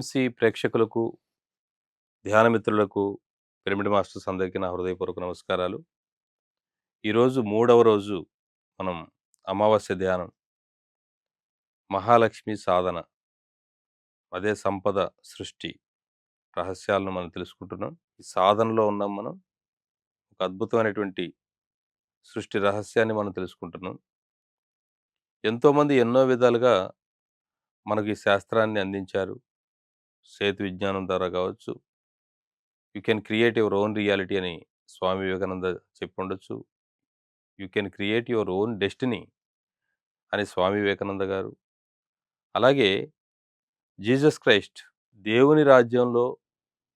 PMC ప్రేక్షకులకు, ధ్యాన మిత్రులకు, పిరమిడ్ మాస్టర్స్ అందరికీ నా హృదయపూర్వక నమస్కారాలు. ఈరోజు మూడవ రోజు మనం అమావాస్య ధ్యానం, మహాలక్ష్మి సాధన, అదే సంపద సృష్టి రహస్యాలను మనం తెలుసుకుంటున్నాం. ఈ సాధనలో ఉన్నాం మనం. ఒక అద్భుతమైనటువంటి సృష్టి రహస్యాన్ని మనం తెలుసుకుంటున్నాం. ఎంతోమంది ఎన్నో విధాలుగా మనకి ఈ శాస్త్రాన్ని అందించారు. సేతు విజ్ఞానం ద్వారా కావచ్చు, you can create your own reality అని స్వామి వివేకానంద చెప్పుండొచ్చు. You can create your own destiny అని స్వామి వివేకానంద గారు. అలాగే జీసస్ క్రైస్ట్ దేవుని రాజ్యంలో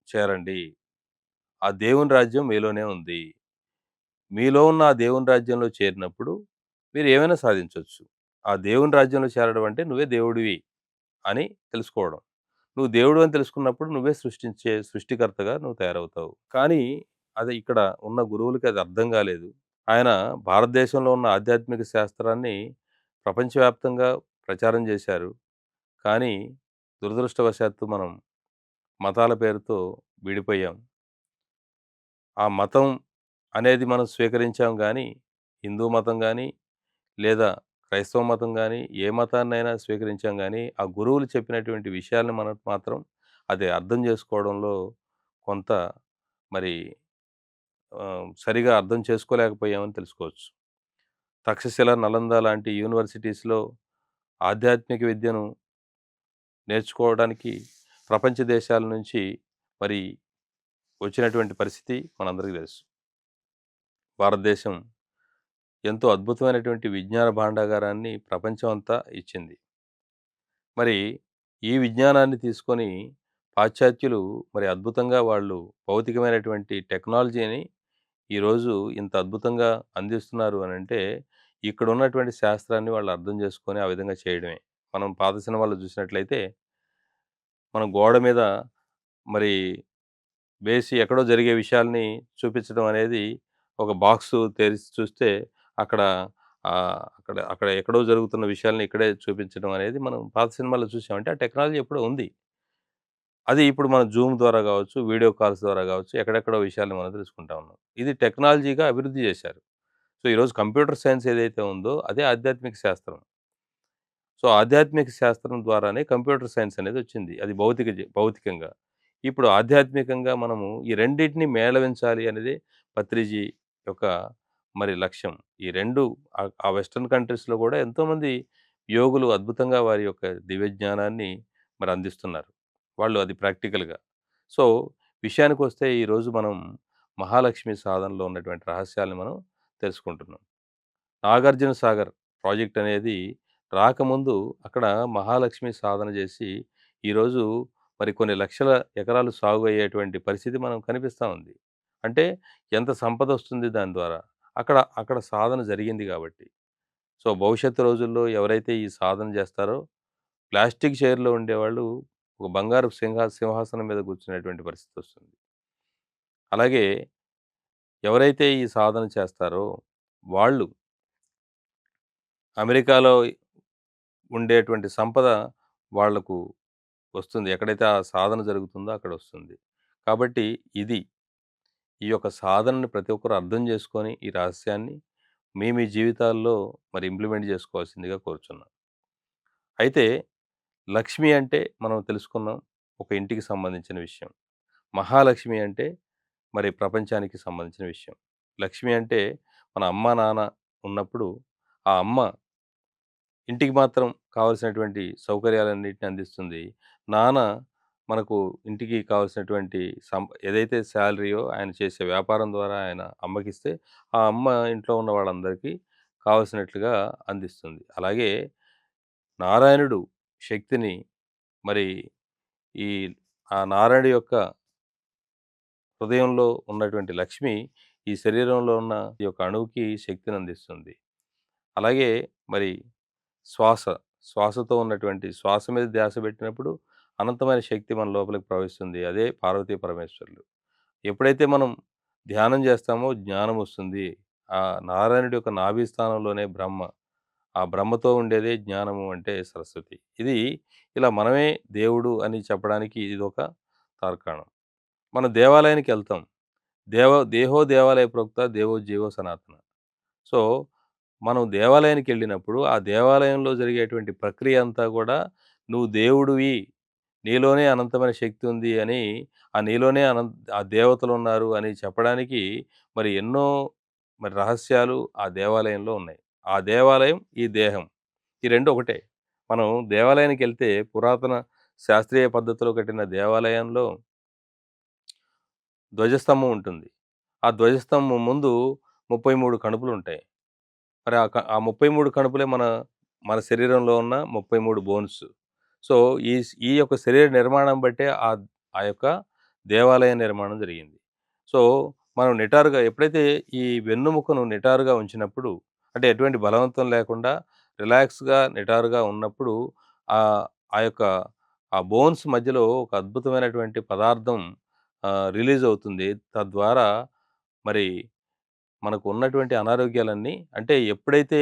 చేరండి. ఆ దేవుని రాజ్యం మీలోనే ఉంది. మీలో ఉన్న ఆ దేవుని రాజ్యంలో చేరినప్పుడు మీరు ఏమైనా సాధించొచ్చు. ఆ దేవుని రాజ్యంలో చేరడం అంటే నువ్వే దేవుడివి అని తెలుసుకోవడం. నువ్వు దేవుడు అని తెలుసుకున్నప్పుడు నువ్వే సృష్టించే సృష్టికర్తగా నువ్వు తయారవుతావు. కానీ అది ఇక్కడ ఉన్న గురువులకి అది అర్థం కాలేదు. ఆయన భారతదేశంలో ఉన్న ఆధ్యాత్మిక శాస్త్రాన్ని ప్రపంచవ్యాప్తంగా ప్రచారం చేశారు. కానీ దురదృష్టవశాత్తు మనం మతాల పేరుతో విడిపోయాం. ఆ మతం అనేది మనం స్వీకరించాం గానీ, హిందూ మతం గానీ, లేదా క్రైస్తవ మతం గానీ, ఏ మతాన్నైనా స్వీకరించాం గానీ, ఆ గురువులు చెప్పినటువంటి విషయాలను మనం మాత్రం అది అర్థం చేసుకోవడంలో కొంత మరి సరిగా అర్థం చేసుకోలేకపోయామని తెలుసుకోవచ్చు. తక్షశిల, నలంద లాంటి యూనివర్సిటీస్‌లో ఆధ్యాత్మిక విద్యను నేర్చుకోవడానికి ప్రపంచ దేశాల నుంచి మరి వచ్చినటువంటి పరిస్థితి మనందరికీ తెలుసు. భారతదేశం ఎంతో అద్భుతమైనటువంటి విజ్ఞాన భాండాగారాన్ని ప్రపంచం అంతా ఇచ్చింది. మరి ఈ విజ్ఞానాన్ని తీసుకొని పాశ్చాత్యులు మరి అద్భుతంగా వాళ్ళు భౌతికమైనటువంటి టెక్నాలజీని ఈరోజు ఇంత అద్భుతంగా అందిస్తున్నారు అనంటే, ఇక్కడున్నటువంటి శాస్త్రాన్ని వాళ్ళు అర్థం చేసుకొని ఆ విధంగా చేయడమే. మనం పాత సినిమాల్లో చూసినట్లయితే, మనం గోడ మీద మరి వేసి ఎక్కడో జరిగే విషయాల్ని చూపించడం అనేది ఒక బాక్సు తెరిచి చూస్తే అక్కడ అక్కడ అక్కడ ఎక్కడో జరుగుతున్న విషయాల్ని ఇక్కడే చూపించడం అనేది మనం పాత సినిమాల్లో చూసాం. అంటే ఆ టెక్నాలజీ ఎప్పుడో ఉంది. అది ఇప్పుడు మనం జూమ్ ద్వారా గావచ్చు, వీడియో కాల్స్ ద్వారా గావచ్చు, ఎక్కడెక్కడో విషయాల్ని మనం తెలుసుకుంటా ఉన్నాం. ఇది టెక్నాలజీగా అభివృద్ధి చేశారు. సో, ఈరోజు కంప్యూటర్ సైన్స్ ఏదైతే ఉందో అదే ఆధ్యాత్మిక శాస్త్రం. సో, ఆధ్యాత్మిక శాస్త్రం ద్వారానే కంప్యూటర్ సైన్స్ అనేదొచ్చింది. అది భౌతికంగా. ఇప్పుడు ఆధ్యాత్మికంగా మనము ఈ రెండిటిని మేళవించాలి అనేది పత్రిజీ యొక్క మరి లక్ష్యం. ఈ 2 ఆ వెస్టర్న్ కంట్రీస్‌లో గూడా ఎంతోమంది యోగులు అద్భుతంగా వారి యొక్క దివ్య జ్ఞానాన్ని మరి అందిస్తున్నారు. వాళ్ళు అది ప్రాక్టికల్‌గా. సో, విషయానికొస్తే ఈరోజు మనం మహాలక్ష్మి సాధనలో ఉన్నటువంటి రహస్యాల్ని మనం తెలుసుకుంటున్నాం. నాగార్జున సాగర్ ప్రాజెక్ట్ అనేది రాకముందు అక్కడ మహాలక్ష్మి సాధన చేసి, ఈరోజు మరి కొన్ని లక్షల ఎకరాలు సాగు అయ్యేటువంటి పరిస్థితి మనం కనిపిస్తా ఉంది. అంటే ఎంత సంపదొస్తుంది దాని ద్వారా. అక్కడ అక్కడ సాధన జరిగింది గాబట్టి. సో, భవిష్యత్తు రోజుల్లో ఎవరైతే ఈ సాధన జేస్తారో, ప్లాస్టిక్ చైర్‌లో ఉండేవాళ్ళు ఒక బంగారపు సింహాసనం మీద కూర్చునేటువంటి పరిస్థితొస్తుంది. అలాగే ఎవరైతే ఈ సాధన చేస్తారో వాళ్ళు అమెరికాలో ఉండేటువంటి సంపద వాళ్లకు వస్తుంది. ఎక్కడైతే ఆ సాధన జరుగుతుందో అక్కడొస్తుంది. కాబట్టి ఇది ఈ యొక్క సాధనని ప్రతి ఒక్కరు అర్థం చేసుకొని, ఈ రహస్యాన్ని మీ జీవితాల్లో మరి ఇంప్లిమెంట్ చేసుకోవాల్సిందిగా కోరుచున్నాను. అయితే లక్ష్మి అంటే మనం తెలుసుకున్నాం. ఒక ఇంటికి సంబంధించిన విషయం. మహాలక్ష్మి అంటే మరి ప్రపంచానికి సంబంధించిన విషయం. లక్ష్మి అంటే మన అమ్మ, నాన్న ఉన్నప్పుడు ఆ అమ్మ ఇంటికి మాత్రం కావాల్సినటువంటి సౌకర్యాలన్నిటిని అందిస్తుంది. నాన్న మనకు ఇంటికి కావాల్సినటువంటి ఏదైతే సాలరీయో ఆయన చేసే వ్యాపారం ద్వారా ఆయన అమ్మకిస్తే, ఆ అమ్మ ఇంట్లో ఉన్న వాళ్ళందరికీ కావాల్సినట్లుగా అందిస్తుంది. అలాగే నారాయణుడు శక్తిని మరి ఈ ఆ నారాయణుడి యొక్క హృదయంలో ఉన్నటువంటి లక్ష్మి ఈ శరీరంలో ఉన్న ఈ యొక్క అణువుకి శక్తిని అందిస్తుంది. అలాగే మరి శ్వాస, శ్వాసతో ఉన్నటువంటి శ్వాస మీద ధ్యాస పెట్టినప్పుడు అనంతమైన శక్తి మన లోపలికి ప్రవహిస్తుంది. అదే పార్వతీ పరమేశ్వరులు. ఎప్పుడైతే మనం ధ్యానం చేస్తామో జ్ఞానం వస్తుంది. ఆ నారాయణుడి యొక్క నాభి స్థానంలోనే బ్రహ్మ. ఆ బ్రహ్మతో ఉండేదే జ్ఞానము అంటే సరస్వతి. ఇది ఇలా మనమే దేవుడు అని చెప్పడానికి ఇదొక తార్కాణం. మనం దేవాలయానికెళ్తాం. దేహో దేవాలయ ప్రోక్త దేవో జీవో సనాతన. సో, మనం దేవాలయానికెళ్ళినప్పుడు, ఆ దేవాలయంలో జరిగేటువంటి ప్రక్రియ అంతా గూడా నువ్వు దేవుడివి, నీలోనే అనంతమైన శక్తి ఉంది అని, నీలోనే ఆ దేవతలున్నారు అని చెప్పడానికి మరి ఎన్నో రహస్యాలు ఆ దేవాలయంలో ఉన్నాయి. ఆ దేవాలయం, ఈ దేహం ఈ 2 ఒకటే. మనం దేవాలయానికెళ్తే పురాతన శాస్త్రీయ పద్ధతిలో కట్టిన దేవాలయంలో ధ్వజస్తంభం ఉంటుంది. ఆ ధ్వజస్తంభం ముందు 33 కణుపులుంటాయి. మరి ఆ 33 కణుపులే మన శరీరంలో ఉన్న 33 బోన్స్. సో, ఈ యొక్క శరీర నిర్మాణం బట్టే ఆ యొక్క దేవాలయ నిర్మాణం జరిగింది. సో, మనం నిటారుగా ఎప్పుడైతే ఈ వెన్నుముకను నిటారుగా ఉంచినప్పుడు, అంటే ఎటువంటి బలవంతం లేకుండా రిలాక్స్‌గా, నిటారుగా ఉన్నప్పుడు ఆహ్, ఆ యొక్క ఆ బోన్స్ మధ్యలో ఒక అద్భుతమైనటువంటి పదార్థం రిలీజ్ అవుతుంది. తద్వారా మరి మనకు ఉన్నటువంటి అనారోగ్యాలన్నీ అంటే ఎప్పుడైతే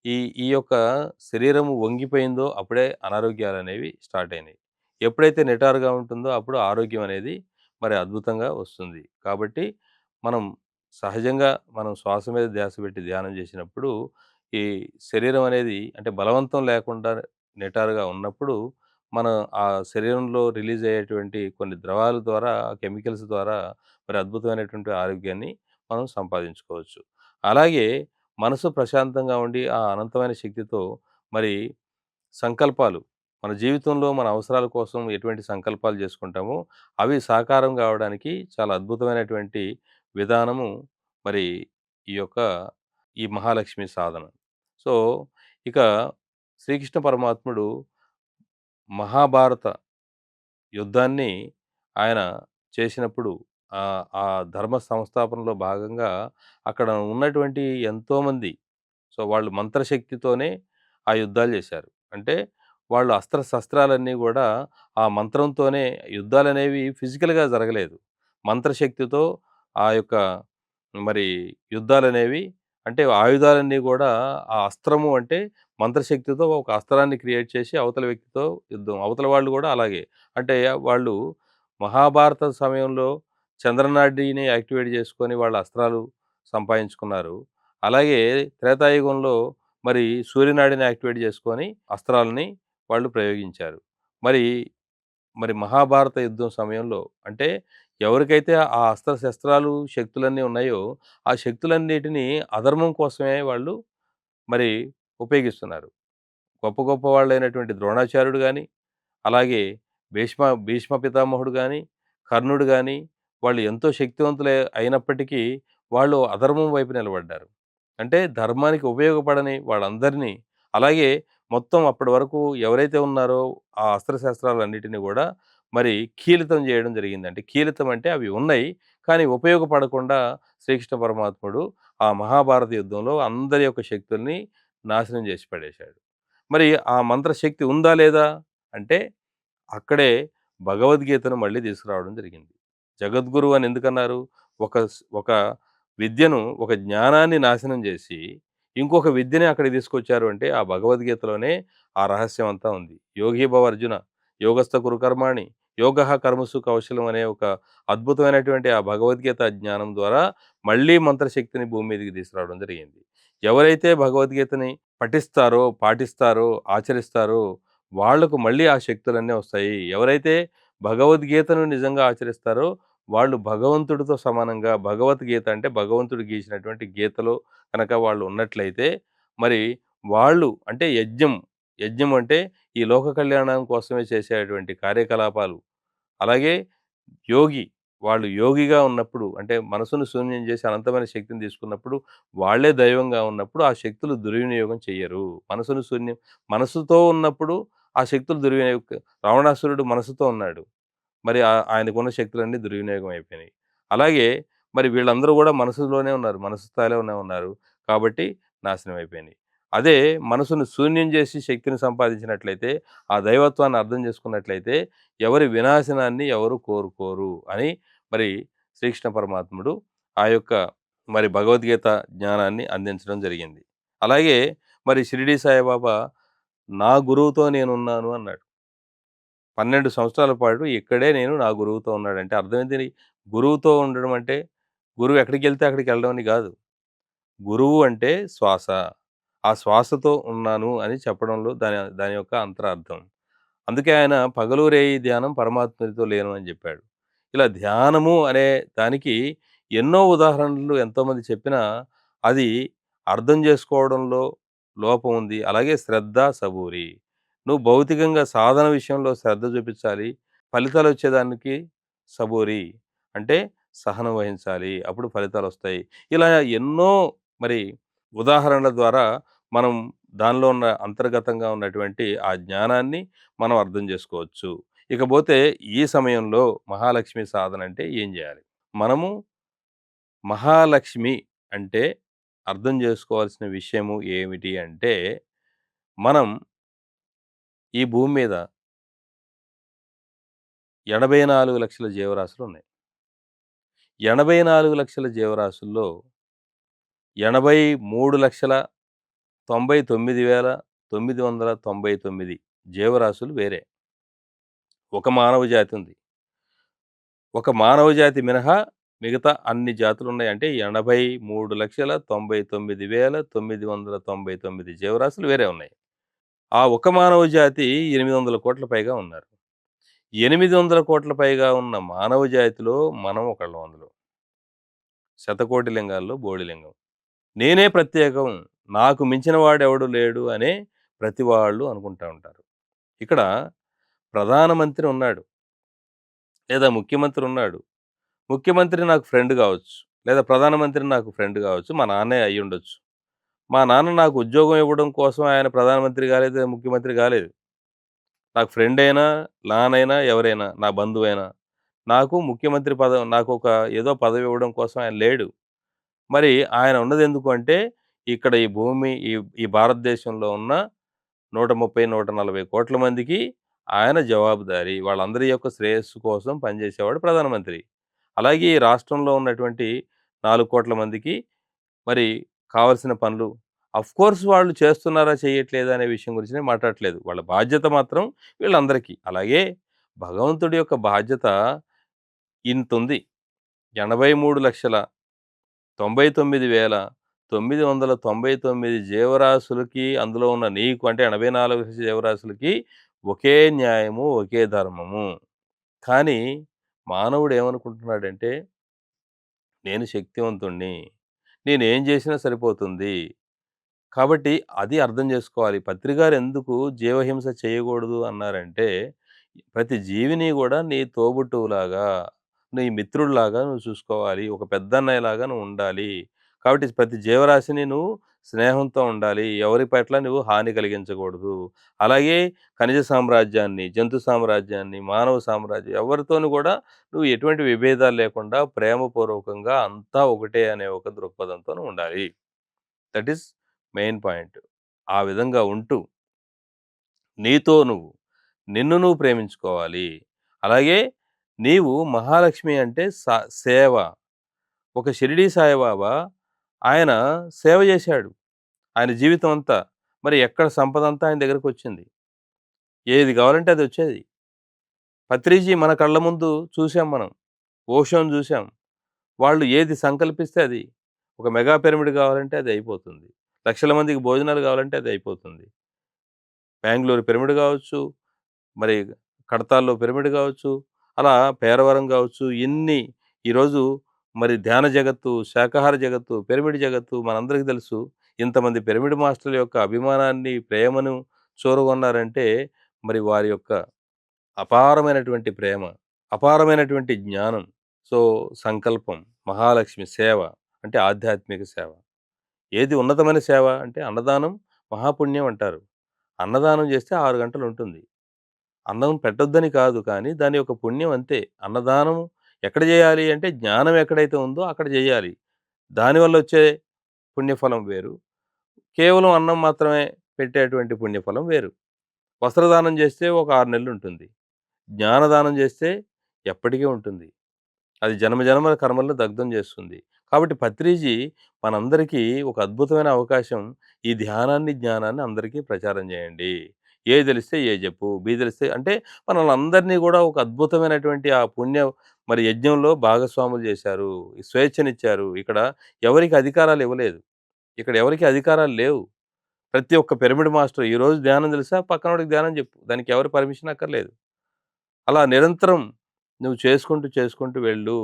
ఈ ఈ యొక్క శరీరము వంగిపోయిందో అప్పుడే అనారోగ్యాలనేవి స్టార్ట్ అయినాయి. ఎప్పుడైతే నిటారుగా ఉంటుందో అప్పుడు ఆరోగ్యం అనేది మరి అద్భుతంగా వస్తుంది. కాబట్టి మనం సహజంగా మనం శ్వాస మీద ధ్యాస పెట్టి ధ్యానం చేసినప్పుడు ఈ శరీరం అనేది అంటే బలవంతం లేకుండా నిటారుగా ఉన్నప్పుడు మనం ఆ శరీరంలో రిలీజ్ అయ్యేటువంటి కొన్ని ద్రవాల ద్వారా, కెమికల్స్ ద్వారా మరి అద్భుతమైనటువంటి ఆరోగ్యాన్ని మనం సంపాదించుకోవచ్చు. అలాగే మనసు ప్రశాంతంగా ఉండి, ఆ అనంతమైన శక్తితో మరి సంకల్పాలు మన జీవితంలో మన అవసరాల కోసం ఎటువంటి సంకల్పాలు చేసుకుంటామో, అవి సాకారం కావడానికి చాలా అద్భుతమైనటువంటి విధానము మరి ఈ యొక్క ఈ మహాలక్ష్మి సాధన. సో, ఇక శ్రీకృష్ణ పరమాత్ముడు మహాభారత యుద్ధాన్ని ఆయన చేసినప్పుడు ఆ ధర్మ సంస్థాపనలో భాగంగా అక్కడ ఉన్నటువంటి ఎంతోమంది వాళ్ళు మంత్రశక్తితోనే ఆ యుద్ధాలు చేశారు. అంటే వాళ్ళు అస్త్రశస్త్రాలన్నీ గూడా ఆ మంత్రంతోనే యుద్ధాలనేవి ఫిజికల్‌గా జరగలేదు. మంత్రశక్తితో ఆ యొక్క మరి యుద్ధాలనేవి అంటే ఆయుధాలన్నీ గూడా ఆ అస్త్రము అంటే మంత్రశక్తితో ఒక అస్త్రాన్ని క్రియేట్ చేసి అవతల వ్యక్తితో యుద్ధం. అవతల వాళ్ళు గూడా అలాగే. అంటే వాళ్ళు మహాభారత సమయంలో చంద్రనాడిని యాక్టివేట్ చేసుకొని వాళ్ళ అస్త్రాలు సంపాదించుకున్నారు. అలాగే త్రేతాయుగంలో మరి సూర్యనాడిని యాక్టివేట్ చేసుకొని అస్త్రాలని వాళ్ళు ప్రయోగించారు. మరి మరి మహాభారత యుద్ధం సమయంలో అంటే ఎవరికైతే ఆ అస్త్రశస్త్రాలు, శక్తులన్నీ ఉన్నాయో, ఆ శక్తులన్నిటిని అధర్మం కోసమే వాళ్ళు మరి ఉపయోగిస్తున్నారు. గొప్ప గొప్ప వాళ్ళైనటువంటి ద్రోణాచార్యుడు గాని, అలాగే భీష్మ పితామహుడు గాని, కర్ణుడు గాని, వాళ్ళు ఎంతో శక్తివంతులే అయినప్పటికీ వాళ్ళు అధర్మం వైపు నిలబడ్డారు. అంటే ధర్మానికి ఉపయోగపడని వాళ్ళందరినీ అలాగే మొత్తం అప్పటి వరకు ఎవరైతే ఉన్నారో ఆ అస్త్రశస్త్రాలన్నిటిని గూడా మరి కీలితం జేయడం జరిగింది. అంటే కీలితం అంటే అవి ఉన్నాయి. కానీ ఉపయోగపడకుండా శ్రీకృష్ణ పరమాత్ముడు ఆ మహాభారత యుద్ధంలో అందరి యొక్క శక్తుల్ని నాశనం జేసి పడేశాడు. మరి ఆ మంత్రశక్తి ఉందా లేదా? అంటే అక్కడే భగవద్గీతను మళ్ళీ తీసుకురావడం జరిగింది. జగద్గురువు అని ఎందుకన్నారు? ఒక విద్యను, ఒక జ్ఞానాన్ని నాశనం జేసి, ఇంకొక విద్యని అక్కడికి తీసుకొచ్చారు అంటే, ఆ భగవద్గీతలోనే ఆ రహస్యం అంతా ఉంది. యోగి భవ అర్జున, యోగస్థ కురు కర్మాణి, యోగః కర్మసు కౌశలం అనే ఒక అద్భుతమైనటువంటి ఆ భగవద్గీత జ్ఞానం ద్వారా మళ్ళీ మంత్రశక్తిని భూమి మీదకి తీసుకురావడం జరిగింది. ఎవరైతే భగవద్గీతని పఠిస్తారో, పాటిస్తారో, ఆచరిస్తారో వాళ్లకు మళ్ళీ ఆ శక్తులన్నీ వస్తాయి. ఎవరైతే భగవద్గీతను నిజంగా ఆచరిస్తారో వాళ్ళు భగవంతుడితో సమానంగా భగవద్గీత అంటే భగవంతుడు గీసినటువంటి గీతలో కనుక వాళ్ళు ఉన్నట్లయితే మరి వాళ్ళు అంటే యజ్ఞం అంటే ఈ లోక కళ్యాణం కోసమే చేసేటువంటి కార్యకలాపాలు. అలాగే యోగి. వాళ్ళు యోగిగా ఉన్నప్పుడు అంటే మనసును శూన్యం చేసి అనంతమైన శక్తిని తీసుకున్నప్పుడు, వాళ్ళే దైవంగా ఉన్నప్పుడు ఆ శక్తులు దుర్వినియోగం చెయ్యరు. మనసుతో ఉన్నప్పుడు ఆ శక్తులు రావణాసురుడు మనసుతో ఉన్నాడు. మరి ఆయనకున్న శక్తులన్నీ దుర్వినియోగం అయిపోయినాయి. అలాగే మరి వీళ్ళందరూ గూడా మనసులోనే ఉన్నారు. మనసు స్థాయిలోనే ఉన్నారు. కాబట్టి నాశనం అయిపోయినాయి. అదే మనసును శూన్యం జేసి శక్తిని సంపాదించినట్లయితే, ఆ దైవత్వాన్ని అర్థం చేసుకున్నట్లయితే, ఎవరి వినాశనాన్ని ఎవరు కోరుకోరు అని మరి శ్రీకృష్ణ పరమాత్ముడు ఆ యొక్క మరి భగవద్గీత జ్ఞానాన్ని అందించడం జరిగింది. అలాగే మరి షిరిడీ సాయిబాబా నా గురువుతో నేనున్నాను అన్నాడు. 12 సంవత్సరాల పాటు ఇక్కడే నేను నా గురువుతో ఉన్నాడంటే అర్థం ఏంటి? గురువుతో ఉండడం అంటే గురువు ఎక్కడికెళ్తే అక్కడికెళ్ళడం అని గాదు. గురువు అంటే శ్వాస. ఆ శ్వాసతో ఉన్నాను అని చెప్పడంలో దాని దాని యొక్క అంతరార్థం. అందుకే ఆయన పగలు రేయి ధ్యానం పరమాత్మనితో లేను అని జెప్పాడు. ఇలా ధ్యానము అనే దానికి ఎన్నో ఉదాహరణలు ఎంతోమంది చెప్పినా, అది అర్థం జేసుకోవడంలో లోపం ఉంది. అలాగే శ్రద్ధ, సబూరి. నువ్వు భౌతికంగా సాధన విషయంలో శ్రద్ధ చూపించాలి. ఫలితాలొచ్చేదానికి సబూరి. అంటే సహనం వహించాలి. అప్పుడు ఫలితాలొస్తాయి. ఇలా ఎన్నో మరి ఉదాహరణల ద్వారా మనం దానిలో ఉన్న అంతర్గతంగా ఉన్నటువంటి ఆ జ్ఞానాన్ని మనం అర్థం జేసుకోవచ్చు. ఇకపోతే ఈ సమయంలో మహాలక్ష్మి సాధన అంటే ఏం జేయాలి? మనము మహాలక్ష్మి అంటే అర్థం జేసుకోవాల్సిన విషయము ఏమిటి అంటే, మనం ఈ భూమి మీద 84,00,000 జీవరాశులున్నాయి. 84,00,000 జీవరాశుల్లో 83,99,999 జీవరాశులు వేరే. ఒక మానవ జాతి ఉంది. ఒక మానవ జాతి మినహా మిగతా అన్ని జాతులున్నాయి. అంటే 83,99,999 జీవరాశులు వేరే ఉన్నాయి. ఆ ఒక మానవ జాతి 800,00,00,000 పైగా ఉన్నారు. 800,00,00,000 పైగా ఉన్న మానవ జాతిలో మనం ఒకళ్ళం అందులో. శతకోటి లింగాల్లో బోడిలింగం. నేనే ప్రత్యేకం. నాకు మించిన వాడెవడు లేడు అనే ప్రతి వాళ్ళు అనుకుంటా ఉంటారు. ఇక్కడ ప్రధానమంత్రి ఉన్నాడు. లేదా ముఖ్యమంత్రి ఉన్నాడు. ముఖ్యమంత్రి నాకు ఫ్రెండ్ గావచ్చు. లేదా ప్రధానమంత్రి నాకు ఫ్రెండ్ గావచ్చు. మా నాన్నే అయ్యుండొచ్చు. మా నాన్న నాకు ఉద్యోగం ఇవ్వడం కోసం ఆయన ప్రధానమంత్రి గాలేదు, ముఖ్యమంత్రి గాలేదు. నాకు ఫ్రెండ్ అయినా, నాన్నైనా, ఎవరైనా, నా బంధువైనా, నాకు ముఖ్యమంత్రి పదవి నాకొక ఏదో పదవి ఇవ్వడం కోసం ఆయన లేడు. మరి ఆయన ఉన్నదెందుకు అంటే, ఇక్కడ ఈ భూమి ఈ ఈ భారతదేశంలో ఉన్న 130, 140 కోట్ల మందికి ఆయన జవాబుదారీ. వాళ్ళందరి యొక్క శ్రేయస్సు కోసం పనిచేసేవాడు ప్రధానమంత్రి. అలాగే ఈ రాష్ట్రంలో ఉన్నటువంటి 4,00,00,000 మందికి మరి కావాల్సిన పనులు ఆఫ్‌కోర్స్ వాళ్ళు చేస్తున్నారా, చేయట్లేదా అనే విషయం గురించి నేను మాట్లాడట్లేదు. వాళ్ళ బాధ్యత మాత్రం వీళ్ళందరికీ. అలాగే భగవంతుడి యొక్క బాధ్యత ఇంతుంది. 83,99,999 జీవరాశులకి అందులో ఉన్న నీకు అంటే 84 జీవరాశులకి ఒకే న్యాయము, ఒకే ధర్మము. కానీ మానవుడు ఏమనుకుంటున్నాడంటే, నేను శక్తివంతుడిని. నేనేం జేసినా సరిపోతుంది. కాబట్టి అది అర్థం జేసుకోవాలి. పత్రిగారు ఎందుకు జీవహింస చేయగూడదు అన్నారంటే, ప్రతి జీవిని గూడా నీ తోబుట్టువులాగా, నీ మిత్రుడిలాగా నువ్వు చూసుకోవాలి. ఒక పెద్దన్నయ్యలాగా నువ్వుండాలి. కాబట్టి ప్రతి జీవరాశిని నువ్వు స్నేహంతో ఉండాలి. ఎవరి పట్ల నువ్వు హాని కలిగించకూడదు. అలాగే ఖనిజ సామ్రాజ్యాన్ని, జంతు సామ్రాజ్యాన్ని, మానవ సామ్రాజ్యం ఎవరితోను గూడా నువ్వు ఎటువంటి విభేదాలు లేకుండా ప్రేమపూర్వకంగా అంతా ఒకటే అనే ఒక దృక్పథంతో నువ్వుండాలి. That is main point. ఆ విధంగా ఉంటూ, నీతో నువ్వు, నిన్ను నువ్వు ప్రేమించుకోవాలి. అలాగే నీవు మహాలక్ష్మి అంటే సేవ. ఒక షిరిడీ సాయిబాబా ఆయన సేవ జేశాడు. ఆయన జీవితం అంతా. మరి ఎక్కడ సంపదంతా ఆయన దగ్గరకొచ్చింది. ఏది గావాలంటే అదొచ్చేది. పత్రిజీ మన కళ్ళ ముందు చూసాం మనం. ఓషోని జూసాం. వాళ్ళు ఏది సంకల్పిస్తే అది. ఒక మెగా పిరమిడ్ గావాలంటే అది అయిపోతుంది. లక్షల మందికి భోజనాలు గావాలంటే అది అయిపోతుంది. బెంగుళూరు పిరమిడ్ గావచ్చు, మరి కడతాల్లో పిరమిడ్ గావచ్చు, అలా పేరవరం గావచ్చు, ఇన్ని ఈరోజు మరి ధ్యాన జగత్తు, శాకాహార జగత్తు, పిరమిడ్ జగత్తు మనందరికీ తెలుసు. ఇంతమంది పిరమిడ్ మాస్టర్‌ల యొక్క అభిమానాన్ని, ప్రేమను చూరగొన్నారంటే మరి వారి యొక్క అపారమైనటువంటి ప్రేమ, అపారమైనటువంటి జ్ఞానం. సో, సంకల్పం, మహాలక్ష్మి సేవ అంటే ఆధ్యాత్మిక సేవ. ఏది ఉన్నతమైన సేవ అంటే అన్నదానం మహాపుణ్యం అంటారు. అన్నదానం చేస్తే 6 గంటలుంటుంది. అన్నం పెట్టొద్దని కాదు కానీ దాని యొక్క పుణ్యం అంతే. అన్నదానం ఎక్కడ జేయాలి అంటే జ్ఞానం ఎక్కడైతే ఉందో అక్కడ జేయాలి. దానివల్లొచ్చే పుణ్యఫలం వేరు. కేవలం అన్నం మాత్రమే పెట్టేటువంటి పుణ్యఫలం వేరు. వస్త్రదానం జేస్తే ఒక 6 నెలలుంటుంది. జ్ఞానదానం జేస్తే ఎప్పటికీ ఉంటుంది. అది జన్మ జన్మల కర్మలను దగ్ధం జేస్తుంది. కాబట్టి పత్రిజీ మనందరికీ ఒక అద్భుతమైన అవకాశం. ఈ ధ్యానాన్ని, జ్ఞానాన్ని అందరికీ ప్రచారం చేయండి. ఏ తెలిస్తే ఏ చెప్పు, బి తెలిస్తే అంటే మనల్నందరినీ కూడా ఒక అద్భుతమైనటువంటి ఆ పుణ్య మరి యజ్ఞంలో భాగస్వాములు చేశారు. ఈ స్వేచ్ఛనిచ్చారు. ఇక్కడ ఎవరికీ అధికారాలు ఇవ్వలేదు. ఇక్కడ ఎవరికీ అధికారాలు లేవు. ప్రతి ఒక్క పిరమిడ్ మాస్టర్ ఈరోజు ధ్యానం తెలుసా? పక్కనోడికి ధ్యానం చెప్పు. దానికి ఎవరి పర్మిషన్ అక్కర్లేదు. అలా నిరంతరం నువ్వు చేసుకుంటూ, చేసుకుంటూ వెళ్ళు.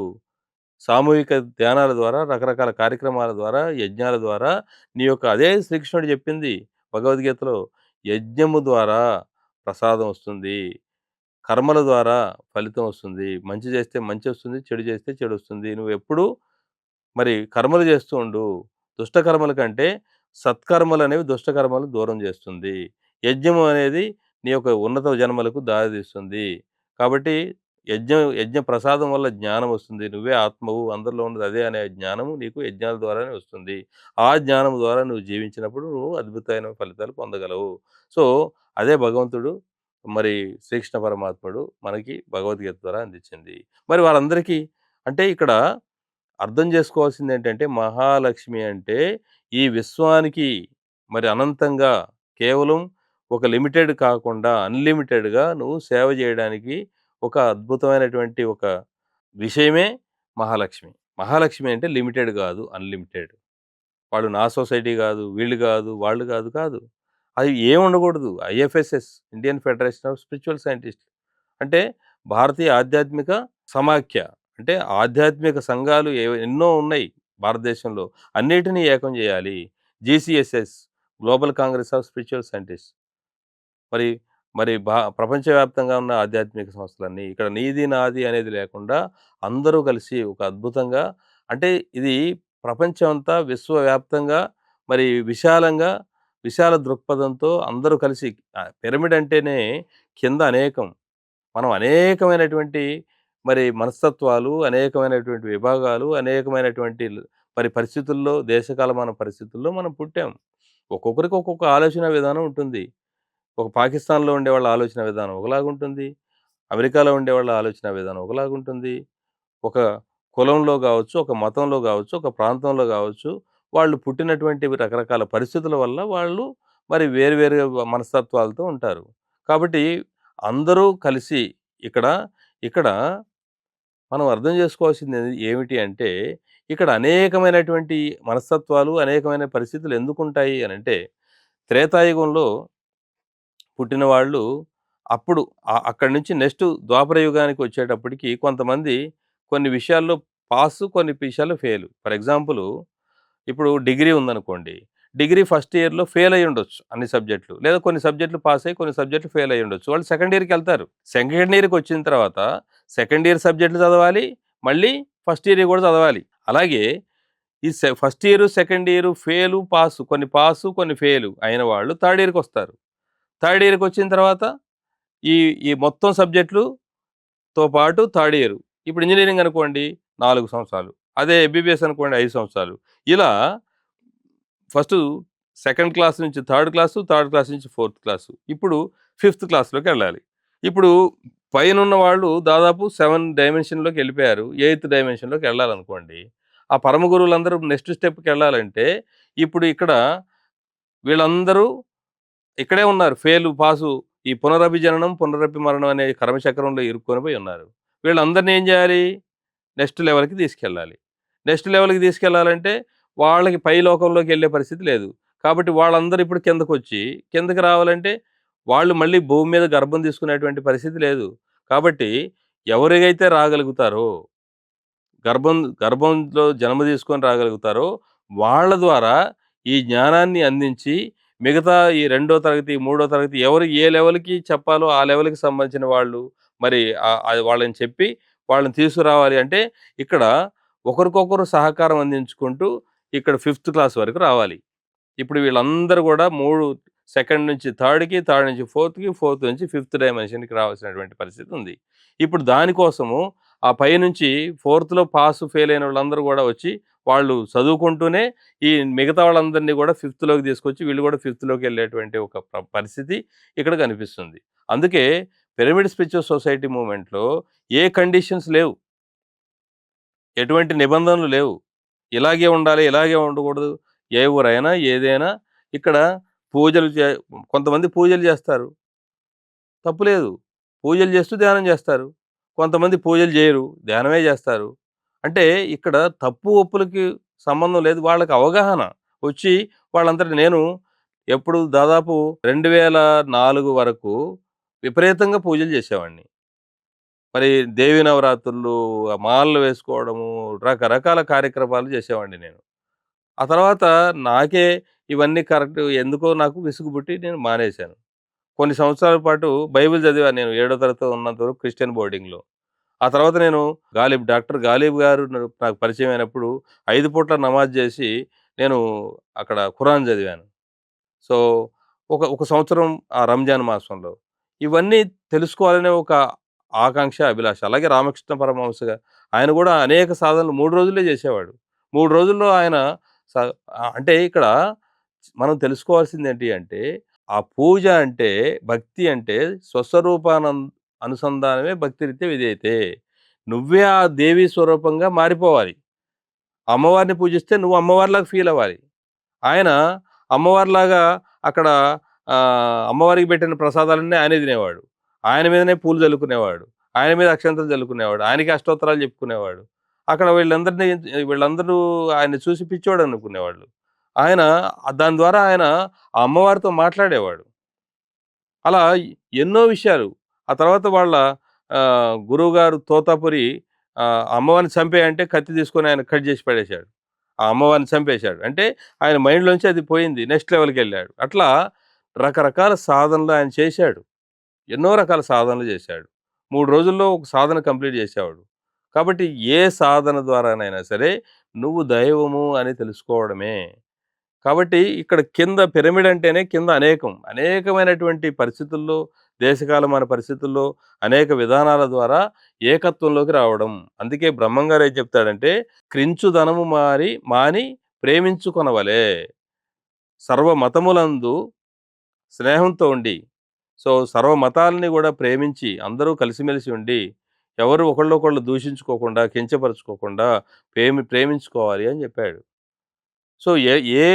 సామూహిక ధ్యానాల ద్వారా, రకరకాల కార్యక్రమాల ద్వారా, యజ్ఞాల ద్వారా నీ యొక్క అదే శ్రీకృష్ణుడు చెప్పింది భగవద్గీతలో. యజ్ఞము ద్వారా ప్రసాదం వస్తుంది. కర్మల ద్వారా ఫలితం వస్తుంది. మంచి చేస్తే మంచొస్తుంది. చెడు చేస్తే చెడొస్తుంది. నువ్వెప్పుడూ మరి కర్మలు చేస్తూ ఉండు. దుష్ట కర్మల కంటే సత్కర్మలనేవి దుష్ట కర్మలు దూరం చేస్తుంది. యజ్ఞము అనేది నీ యొక్క ఉన్నత జన్మలకు దారితీస్తుంది. కాబట్టి యజ్ఞ ప్రసాదం వల్ల జ్ఞానం వస్తుంది. నువ్వే ఆత్మవు, అందరిలో ఉన్నది అదే అనే జ్ఞానము నీకు యజ్ఞాల ద్వారానే వస్తుంది. ఆ జ్ఞానం ద్వారా నువ్వు జీవించినప్పుడు నువ్వు అద్భుతమైన ఫలితాలు పొందగలవు. సో, అదే భగవంతుడు మరి శ్రీకృష్ణ పరమాత్ముడు మనకి భగవద్గీత ద్వారా అందించింది. మరి వారందరికీ అంటే ఇక్కడ అర్థం చేసుకోవాల్సిందేంటంటే, మహాలక్ష్మి అంటే ఈ విశ్వానికి మరి అనంతంగా కేవలం ఒక లిమిటెడ్ కాకుండా అన్‌లిమిటెడ్‌గా నువ్వు సేవ జేయడానికి ఒక అద్భుతమైనటువంటి ఒక విషయమే మహాలక్ష్మి. మహాలక్ష్మి అంటే లిమిటెడ్ గాదు, అన్‌లిమిటెడ్. వాళ్ళు నా సొసైటీ గాదు, వీళ్ళు గాదు, వాళ్ళు గాదు, కాదు. అది ఏముండకూడదు. IFSS Indian federation of spiritual scientist అంటే భారతీయ ఆధ్యాత్మిక సమాఖ్య. అంటే ఆధ్యాత్మిక సంఘాలు ఎన్నో ఉన్నాయి భారతదేశంలో. అన్నిటిని ఏకం జేయాలి. GCSS global congress of spiritual scientist. మరి మరి ప్రపంచవ్యాప్తంగా ఉన్న ఆధ్యాత్మిక సంస్థలన్నీ ఇక్కడ నీది, నాది అనేది లేకుండా అందరూ కలిసి ఒక అద్భుతంగా అంటే ఇది ప్రపంచమంతా విశ్వవ్యాప్తంగా మరి విశాలంగా, విశాల దృక్పథంతో అందరూ కలిసి పిరమిడ్ అంటేనే కింద అనేకం. మనం అనేకమైనటువంటి మరి మనస్తత్వాలు, అనేకమైనటువంటి విభాగాలు, అనేకమైనటువంటి మరి పరిస్థితుల్లో, దేశకాలమాన పరిస్థితుల్లో మనం పుట్టాం. ఒక్కొక్కరికి ఒక్కొక్క ఆలోచన విధానం ఉంటుంది. ఒక పాకిస్తాన్‌లో ఉండేవాళ్ళ ఆలోచన విధానం ఒకలాగుంటుంది. అమెరికాలో ఉండేవాళ్ళ ఆలోచన విధానం ఒకలాగుంటుంది. ఒక కులంలో గావచ్చు, ఒక మతంలో గావచ్చు, ఒక ప్రాంతంలో గావచ్చు, వాళ్ళు పుట్టినటువంటి రకరకాల పరిస్థితుల వల్ల వాళ్ళు మరి వేరు వేరుగా మనస్తత్వాలతో ఉంటారు. కాబట్టి అందరూ కలిసి ఇక్కడ, ఇక్కడ మనం అర్థం చేసుకోవాల్సింది ఏమిటి అంటే, ఇక్కడ అనేకమైనటువంటి మనస్తత్వాలు, అనేకమైన పరిస్థితులు ఎందుకుంటాయి అనంటే, త్రేతాయుగంలో పుట్టిన వాళ్ళు అప్పుడు అక్కడి నుంచి నెక్స్ట్ ద్వాపర యుగానికి వచ్చేటప్పటికి కొంతమంది కొన్ని విషయాల్లో పాసు, కొన్ని విషయాల్లో ఫెయిలు. ఫర్ ఎగ్జాంపుల్ ఇప్పుడు డిగ్రీ ఉందనుకోండి. డిగ్రీ ఫస్ట్ ఇయర్‌లో ఫెయిల్ అయ్యుండొచ్చు అన్ని సబ్జెక్టులు. లేదా కొన్ని సబ్జెక్టులు పాస్ అయ్యి, కొన్ని సబ్జెక్టులు ఫెయిల్ అయ్యుండొచ్చు. వాళ్ళు సెకండ్ ఇయర్‌కెళ్తారు. సెకండ్ ఇయర్‌కొచ్చిన తర్వాత సెకండ్ ఇయర్ సబ్జెక్టులు చదవాలి. మళ్ళీ ఫస్ట్ ఇయర్‌వి కూడా చదవాలి. అలాగే ఈ first year, second year fail, pass కొన్ని పాసు, కొన్ని ఫెయిలు అయిన వాళ్ళు థర్డ్ ఇయర్‌కొస్తారు. థర్డ్ ఇయర్‌కొచ్చిన తర్వాత ఈ ఈ మొత్తం సబ్జెక్టులుతో పాటు థర్డ్ ఇయర్. ఇప్పుడు ఇంజినీరింగ్ అనుకోండి 4 సంవత్సరాలు. అదే ఎంబీబీఎస్ అనుకోండి 5 సంవత్సరాలు. ఇలా ఫస్టు సెకండ్ క్లాస్ నుంచి థర్డ్ క్లాసు, థర్డ్ క్లాస్ నుంచి ఫోర్త్ క్లాసు. ఇప్పుడు ఫిఫ్త్ క్లాస్‌లోకెళ్ళాలి. ఇప్పుడు పైనున్న వాళ్ళు దాదాపు 7 డైమెన్షన్‌లోకెళ్ళిపోయారు. ఎయిత్ డైమెన్షన్‌లోకెళ్ళాలనుకోండి. ఆ పరమ గురువులందరూ నెక్స్ట్ స్టెప్‌కెళ్ళాలంటే ఇప్పుడు ఇక్కడ వీళ్ళందరూ ఇక్కడే ఉన్నారు. ఫెయిలు, పాసు ఈ పునరభిజననం, పునరపి మరణం అనే కర్మచక్రంలో ఇరుక్కొని పోయి ఉన్నారు. వీళ్ళందరిని ఏం చేయాలి? నెక్స్ట్ లెవెల్‌కి తీసుకెళ్ళాలి. నెక్స్ట్ లెవెల్‌కి తీసుకెళ్ళాలంటే వాళ్ళకి పై లోకంలోకెళ్ళే పరిస్థితి లేదు. కాబట్టి వాళ్ళందరూ ఇప్పుడు కిందకొచ్చి, కిందకి రావాలంటే వాళ్ళు మళ్ళీ భూమి మీద గర్భం తీసుకునేటువంటి పరిస్థితి లేదు. కాబట్టి ఎవరికైతే రాగలుగుతారో గర్భంలో జన్మ తీసుకొని రాగలుగుతారో, వాళ్ళ ద్వారా ఈ జ్ఞానాన్ని అందించి, మిగతా ఈ రెండో తరగతి, మూడో తరగతి ఎవరు ఏ లెవెల్‌కి చెప్పాలో ఆ లెవెల్‌కి సంబంధించిన వాళ్ళు మరి అది వాళ్ళని చెప్పి వాళ్ళని తీసుకురావాలి అంటే, ఇక్కడ ఒకరికొకరు సహకారం అందించుకుంటూ ఇక్కడ ఫిఫ్త్ క్లాస్ వరకు రావాలి. ఇప్పుడు వీళ్ళందరూ గూడా 3 సెకండ్ నుంచి థర్డ్‌కి, థర్డ్ నుంచి ఫోర్త్‌కి, ఫోర్త్ నుంచి ఫిఫ్త్ డైమెన్షన్‌కి రావాల్సినటువంటి పరిస్థితి ఉంది. ఇప్పుడు దానికోసము ఆ పైనుంచి ఫోర్త్‌లో పాస్, ఫెయిల్ అయిన వాళ్ళందరూ గూడా వచ్చి వాళ్ళు చదువుకుంటూనే ఈ మిగతా వాళ్ళందరినీ గూడా ఫిఫ్త్‌లోకి తీసుకొచ్చి వీళ్ళు గూడా ఫిఫ్త్‌లోకెళ్ళేటువంటి ఒక పరిస్థితి ఇక్కడ కనిపిస్తుంది. అందుకే పిరమిడ్ స్పిరిచువల్ సొసైటీ మూవ్‌మెంట్‌లో ఏ కండిషన్స్ లేవు. ఎటువంటి నిబంధనలు లేవు. ఇలాగే ఉండాలి, ఇలాగే ఉండకూడదు. ఏ ఊరైనా, ఏదైనా ఇక్కడ పూజలు కొంతమంది పూజలు చేస్తారు. తప్పు లేదు. పూజలు చేస్తూ ధ్యానం చేస్తారు. కొంతమంది పూజలు చేయరు. ధ్యానమే చేస్తారు. అంటే ఇక్కడ తప్పు, ఒప్పులకి సంబంధం లేదు. వాళ్ళకి అవగాహన వచ్చి వాళ్ళంతట నేను ఎప్పుడు దాదాపు 2004 వరకు విపరీతంగా పూజలు చేసేవాడిని. మరి దేవి నవరాత్రులు, మాలలు వేసుకోవడము, రకరకాల కార్యక్రమాలు చేసేవాడిని నేను. ఆ తర్వాత నాకే ఇవన్నీ కరెక్ట్ ఎందుకో నాకు విసుగు పుట్టి నేను మానేశాను. కొన్ని సంవత్సరాల పాటు బైబిల్ చదివాను నేను. ఏడో తరగతి ఉన్నంత వరకు క్రిస్టియన్ బోర్డింగ్‌లో. ఆ తర్వాత నేను డాక్టర్ గాలిబ్ గారు నాకు పరిచయం అయినప్పుడు 5 పూట్ల నమాజ్ చేసి నేను అక్కడ ఖురాన్ చదివాను. సో, ఒక సంవత్సరం ఆ రంజాన్ మాసంలో. ఇవన్నీ తెలుసుకోవాలనే ఒక ఆకాంక్ష, అభిలాష. అలాగే రామకృష్ణ పరమహంస ఆయన కూడా అనేక సాధనలు 3 రోజుల్లో చేసేవాడు. 3 రోజుల్లో ఆయన స అంటే ఇక్కడ మనం తెలుసుకోవాల్సిందేంటి అంటే, ఆ పూజ అంటే, భక్తి అంటే అనుసంధానమే భక్తిరీత్యా విధేయతే. నువ్వే ఆ దేవీ స్వరూపంగా మారిపోవాలి. అమ్మవారిని పూజిస్తే నువ్వు అమ్మవారిలాగా ఫీల్ అవ్వాలి. ఆయన అమ్మవారిలాగా అక్కడ అమ్మవారికి పెట్టిన ప్రసాదాలన్నీ ఆయనే తినేవాడు. ఆయన మీదనే పూలు జల్లుకునేవాడు. ఆయన మీద అక్షంతలు జల్లుకునేవాడు. ఆయనకే అష్టోత్తరాలు చెప్పుకునేవాడు. అక్కడ వీళ్ళందరూ ఆయన్ని చూసి పిచ్చోడనుకునేవాళ్ళు. ఆయన దాని ద్వారా ఆయన ఆ అమ్మవారితో మాట్లాడేవాడు. అలా ఎన్నో విషయాలు. ఆ తర్వాత వాళ్ళ గురువుగారు తోతాపురి అమ్మవారిని చంపేయంటే కత్తి తీసుకొని ఆయన కట్ చేసి పడేశాడు. ఆ అమ్మవారిని చంపేశాడు. అంటే ఆయన మైండ్‌లోంచి అది పోయింది. నెక్స్ట్ లెవెల్‌కెళ్ళాడు. అట్లా రకరకాల సాధనలు ఆయన చేశాడు. ఎన్నో రకాల సాధనలు చేశాడు. 3 రోజుల్లో ఒక సాధన కంప్లీట్ చేసేవాడు. కాబట్టి ఏ సాధన ద్వారానైనా సరే నువ్వు దైవము అని తెలుసుకోవడమే. కాబట్టి ఇక్కడ కింద పిరమిడ్ అంటేనే కింద అనేకమైనటువంటి పరిస్థితుల్లో, దేశకాలమాన పరిస్థితుల్లో అనేక విధానాల ద్వారా ఏకత్వంలోకి రావడం. అందుకే బ్రహ్మంగారు ఏం చెప్తాడంటే, క్రించుదనము మాని ప్రేమించుకొనవలే. సర్వమతములందు స్నేహంతో ఉండి, సో సర్వ మతాలని గూడా ప్రేమించి అందరూ కలిసిమెలిసి ఉండి, ఎవరు ఒకళ్ళనొకళ్ళు దూషించుకోకుండా, కించపరుచుకోకుండా ప్రేమించుకోవాలి అని జెప్పాడు. సో, ఏ ఏ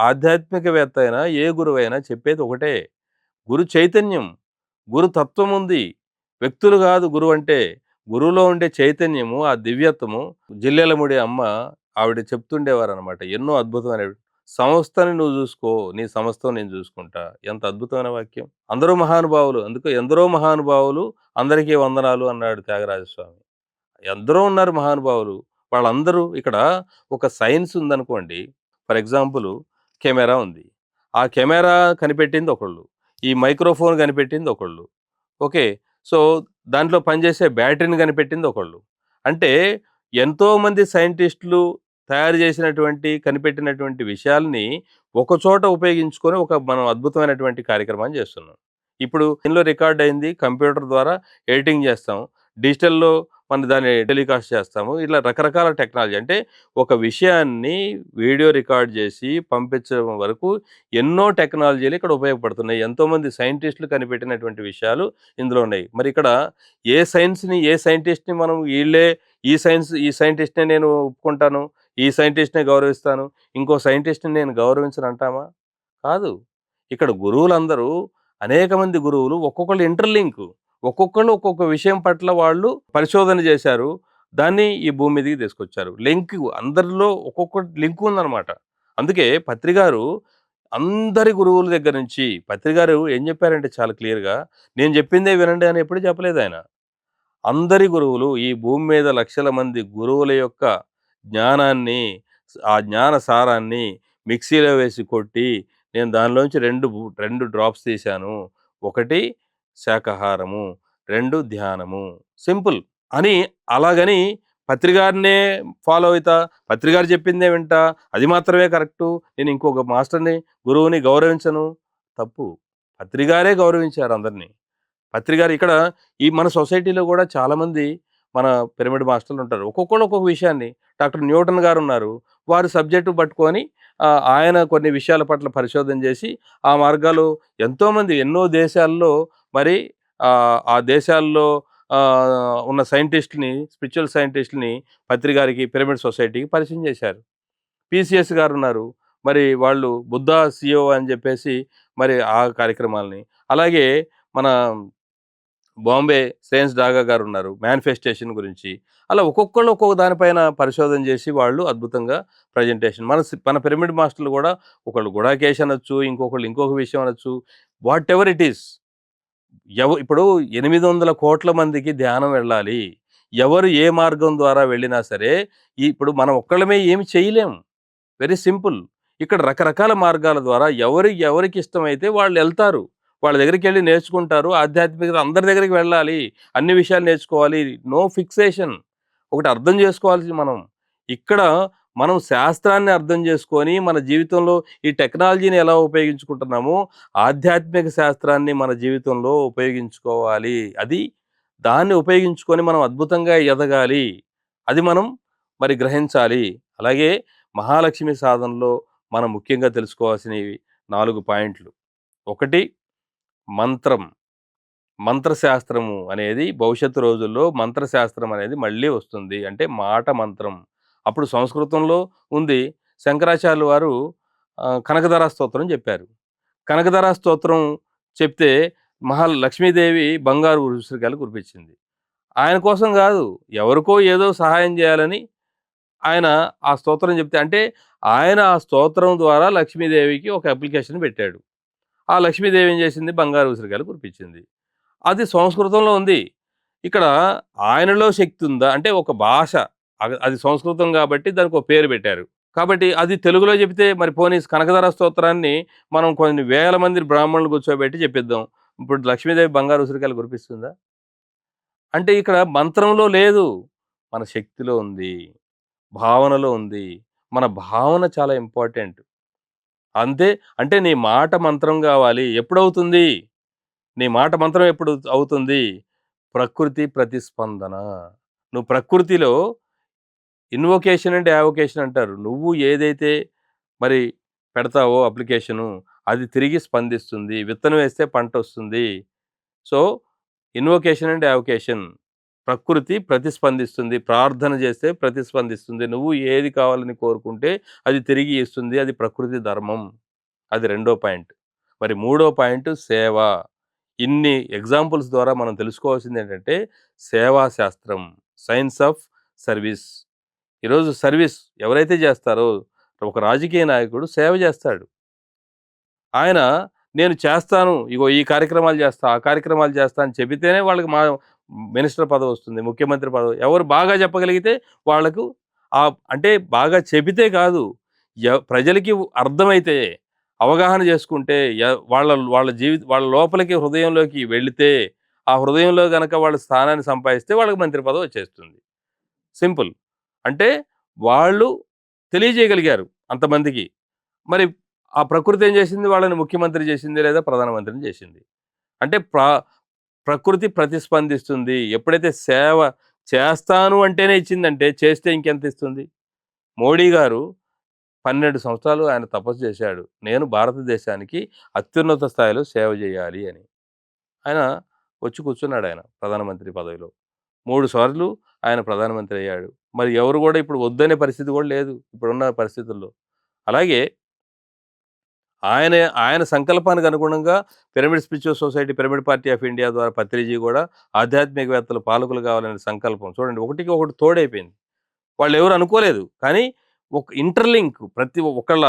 ఆధ్యాత్మికవేత్త అయినా, ఏ గురువైనా చెప్పేది ఒకటే. గురు చైతన్యం, గురు తత్వముంది. వ్యక్తులు గాదు గురువంటే. గురువులో ఉండే చైతన్యము, ఆ దివ్యత్వము జిల్లెలముడి అమ్మ ఆవిడ చెప్తుండేవారనమాట. ఎన్నో అద్భుతమైనవి. "సంస్థని నువ్వు జూసుకో, నీ సమస్తం నేను జూసుకుంటా." ఎంత అద్భుతమైన వాక్యం. అందరూ మహానుభావులు. అందుకే ఎందరో మహానుభావులు అందరికీ వందనాలు అన్నాడు త్యాగరాజస్వామి. ఎందరో ఉన్నారు మహానుభావులు. వాళ్ళందరూ ఇక్కడ ఒక సైన్స్ ఉందనుకోండి. ఫర్ ఎగ్జాంపుల్ కెమెరా ఉంది. ఆ కెమెరా కనిపెట్టింది ఒకళ్ళు. ఈ మైక్రోఫోన్ కనిపెట్టింది ఒకళ్ళు. ఓకే. సో, దాంట్లో పనిచేసే బ్యాటరీని కనిపెట్టింది ఒకళ్ళు. అంటే ఎంతోమంది సైంటిస్టులు తయారు చేసినటువంటి, కనిపెట్టినటువంటి విషయాల్ని ఒకచోట ఉపయోగించుకొని మనం అద్భుతమైనటువంటి కార్యక్రమాన్ని చేస్తున్నాం. ఇప్పుడు దీనిలో రికార్డ్ అయింది కంప్యూటర్ ద్వారా ఎడిటింగ్ చేస్తాం. డిజిటల్‌లో మనం దాన్ని టెలికాస్ట్ చేస్తాము. ఇట్లా రకరకాల టెక్నాలజీ. అంటే ఒక విషయాన్ని వీడియో రికార్డ్ చేసి పంపించడం వరకు ఎన్నో టెక్నాలజీలు ఇక్కడ ఉపయోగపడుతున్నాయి. ఎంతోమంది సైంటిస్టులు కనిపెట్టినటువంటి విషయాలు ఇందులో ఉన్నాయి. మరి ఇక్కడ ఏ సైంటిస్ట్‌ని మనం ఈ సైంటిస్ట్‌నే నేను ఒప్పుకుంటాను. ఈ సైంటిస్ట్‌నే గౌరవిస్తాను. ఇంకో సైంటిస్ట్‌ని నేను గౌరవించను అంటామా? కాదు. ఇక్కడ గురువులందరూ అనేక మంది గురువులు ఒక్కొక్కళ్ళు ఇంటర్‌లింక్. ఒక్కొక్కళ్ళు ఒక్కొక్క విషయం పట్ల వాళ్ళు పరిశోధన చేశారు. దాన్ని ఈ భూమి మీదకి తీసుకొచ్చారు. అందరిలో ఒక్కొక్క లింక్ ఉందనమాట. అందుకే పత్రిగారు అందరి గురువుల దగ్గర నుంచి పత్రిగారు ఏం చెప్పారంటే చాలా క్లియర్‌గా, నేను చెప్పిందే వినండి అని ఎప్పుడు చెప్పలేదాయన. అందరి గురువులు ఈ భూమి మీద లక్షల మంది గురువుల యొక్క జ్ఞానాన్ని, ఆ జ్ఞాన సారాన్ని మిక్సీలో వేసి కొట్టి, నేను దానిలోంచి 2 డ్రాప్స్ తీశాను. ఒకటి శాకాహారము, 2 ధ్యానము. సింపుల్. అని అలాగని పత్రిగారినే ఫాలో అయితా, పత్రిగారు చెప్పిందే వింటా, అది మాత్రమే కరెక్టు. నేను ఇంకొక మాస్టర్‌ని, గురువుని గౌరవించను. తప్పు. పత్రిగారే గౌరవించారు అందరిని. పత్రిగారు ఇక్కడ మన సొసైటీలో గూడా చాలామంది మన పిరమిడ్ మాస్టర్లుంటారు. ఒక్కొక్కళ్ళు ఒక్కొక్క విషయాన్ని డాక్టర్ న్యూటన్ గారున్నారు. వారు సబ్జెక్ట్ పట్టుకొని ఆయన కొన్ని విషయాల పట్ల పరిశోధన చేసి, ఆ మార్గాలు ఎంతోమంది ఎన్నో దేశాల్లో మరి ఆ దేశాల్లో ఉన్న సైంటిస్ట్‌లని, స్పిరిచ్యువల్ సైంటిస్ట్‌లని పత్రిగారికి, పిరమిడ్ సొసైటీకి పరిచయం చేశారు. పీసీఎస్ గారున్నారు. మరి వాళ్ళు బుద్ధా సీఈఓ అని జెప్పేసి మరి ఆ కార్యక్రమాలని, అలాగే మన బాంబే శ్రేయస్ డాగా గారున్నారు. మేనిఫెస్టేషన్ గురించి. అలా ఒక్కొక్కళ్ళు ఒక్కొక్క దానిపైన పరిశోధన చేసి వాళ్ళు అద్భుతంగా ప్రజెంటేషన్ మన పిరమిడ్ మాస్టర్‌లు గూడా ఒకళ్ళు గుడాకేష్ అనొచ్చు, ఇంకొకళ్ళు ఇంకొక విషయం అనొచ్చు. Whatever it is. ఇప్పుడు 800,00,00,000 మందికి ధ్యానం వెళ్ళాలి. ఎవరు ఏ మార్గం ద్వారా వెళ్ళినా సరే, ఇప్పుడు మనం ఒక్కళ్ళమే ఏమి చేయలేం. Very simple. ఇక్కడ రకరకాల మార్గాల ద్వారా ఎవరికి ఇష్టమైతే వాళ్ళెళ్తారు. వాళ్ళ దగ్గరికెళ్ళి నేర్చుకుంటారు. ఆధ్యాత్మికత అందరి దగ్గరికి వెళ్ళాలి. అన్ని విషయాలు నేర్చుకోవాలి. No fixation. ఒకటి అర్థం చేసుకోవాల్సింది మనం. ఇక్కడ మనం శాస్త్రాన్ని అర్థం చేసుకొని, మన జీవితంలో ఈ టెక్నాలజీని ఎలా ఉపయోగించుకుంటున్నామో, ఆధ్యాత్మిక శాస్త్రాన్ని మన జీవితంలో ఉపయోగించుకోవాలి. దాన్ని ఉపయోగించుకొని మనం అద్భుతంగా ఎదగాలి. అది మనం మరి గ్రహించాలి. అలాగే మహాలక్ష్మి సాధనలో మనం ముఖ్యంగా తెలుసుకోవాల్సినవి 4 పాయింట్లు. ఒకటి మంత్రం. మంత్రశాస్త్రము అనేది భవిష్యత్తు రోజుల్లో మంత్రశాస్త్రం అనేది మళ్ళీ వస్తుంది. అంటే మాట మంత్రం. అప్పుడు సంస్కృతంలో ఉంది. శంకరాచార్యులు వారు కనకధారా స్తోత్రం చెప్పారు. కనకధారా స్తోత్రం చెప్తే లక్ష్మీదేవి బంగారు ఉసిరికాయలు కురిపించింది. ఆయన కోసం గాదు. ఎవరికో ఏదో సహాయం జేయాలని ఆయన ఆ స్తోత్రం చెప్తే అంటే ఆయన ఆ స్తోత్రం ద్వారా లక్ష్మీదేవికి ఒక అప్లికేషన్ పెట్టాడు. ఆ లక్ష్మీదేవి ఏం చేసింది? బంగారు ఉసిరికాయలు కురిపించింది. అది సంస్కృతంలో ఉంది. ఇక్కడ ఆయనలో శక్తి ఉందా? అంటే ఒక భాష. అది సంస్కృతం గాబట్టి దానికో పేరు పెట్టారు. కాబట్టి అది తెలుగులో చెబితే మరి పోనీ కనకధార స్తోత్రాన్ని మనం కొన్ని వేల మంది బ్రాహ్మణులు కూర్చోబెట్టి చెప్పిద్దాం. ఇప్పుడు లక్ష్మీదేవి బంగారు ఉసిరికాయలు కురిపిస్తుందా? అంటే ఇక్కడ మంత్రంలో లేదు. మన శక్తిలో ఉంది. భావనలో ఉంది. మన భావన చాలా ఇంపార్టెంట్. అంతే. అంటే నీ మాట మంత్రం గావాలి. ఎప్పుడవుతుంది? నీ మాట మంత్రం ఎప్పుడు అవుతుంది? ప్రకృతి ప్రతిస్పందన. నువ్వు ప్రకృతిలో ఇన్వొకేషన్ అండ్ యావొకేషన్ అంటారు. నువ్వు ఏదైతే మరి పెడతావో అప్లికేషను, అది తిరిగి స్పందిస్తుంది. విత్తనం వేస్తే పంటొస్తుంది. So, invocation and evocation. ప్రకృతి ప్రతిస్పందిస్తుంది. ప్రార్థన చేస్తే ప్రతిస్పందిస్తుంది. నువ్వు ఏది కావాలని కోరుకుంటే అది తిరిగి ఇస్తుంది. అది ప్రకృతి ధర్మం. అది రెండో పాయింట్. మరి మూడో పాయింట్ సేవ. ఇన్ని ఎగ్జాంపుల్స్ ద్వారా మనం తెలుసుకోవాల్సిందేంటంటే సేవా శాస్త్రం. Science of service. ఈరోజు సర్వీస్ ఎవరైతే చేస్తారో ఒక రాజకీయ నాయకుడు సేవ చేస్తాడు. ఆయన నేను చేస్తాను. ఇగో ఈ కార్యక్రమాలు చేస్తా, ఆ కార్యక్రమాలు చేస్తా అని చెబితేనే వాళ్ళకి మినిస్టర్ పదవొస్తుంది. ముఖ్యమంత్రి పదవి. ఎవరు బాగా చెప్పగలిగితే వాళ్ళకు అంటే బాగా చెబితే కాదు. ప్రజలకి అర్థమైతే, అవగాహన చేసుకుంటే, వాళ్ళ వాళ్ళ వాళ్ళ లోపలికి హృదయంలోకి వెళితే, ఆ హృదయంలో గనక వాళ్ళ స్థానాన్ని సంపాదిస్తే వాళ్ళకి మంత్రి పదవి వచ్చేస్తుంది. సింపుల్. అంటే వాళ్ళు తెలియజేయగలిగారు అంతమందికి. మరి ఆ ప్రకృతి ఏం చేసింది? వాళ్ళని ముఖ్యమంత్రి చేసింది లేదా ప్రధానమంత్రిని చేసింది. అంటే ప్రకృతి ప్రతిస్పందిస్తుంది. ఎప్పుడైతే సేవ చేస్తాను అంటేనే ఇచ్చిందంటే చేస్తే ఇంకెంత ఇస్తుంది? మోడీ గారు 12 సంవత్సరాలు ఆయన తపస్సు చేశాడు. నేను భారతదేశానికి అత్యున్నత స్థాయిలో సేవ చేయాలి అని. ఆయన వచ్చి కూర్చున్నాడాయన ప్రధానమంత్రి పదవిలో. 3 సార్లు ఆయన ప్రధానమంత్రి అయ్యాడు. మరి ఎవరు గూడా ఇప్పుడు వద్దనే పరిస్థితి గూడా లేదు ఇప్పుడున్న పరిస్థితుల్లో. అలాగే ఆయన ఆయన సంకల్పానికి అనుగుణంగా pyramid spiritual society, pyramid party of India ద్వారా పత్రిజీ గూడా ఆధ్యాత్మికవేత్తలు పాలకులు కావాలనే సంకల్పం. చూడండి ఒకటికి ఒకటి తోడైపోయింది. వాళ్ళెవరు అనుకోలేదు. కానీ ఒక ఇంటర్‌లింక్ ప్రతి ఒక్కళ్ళ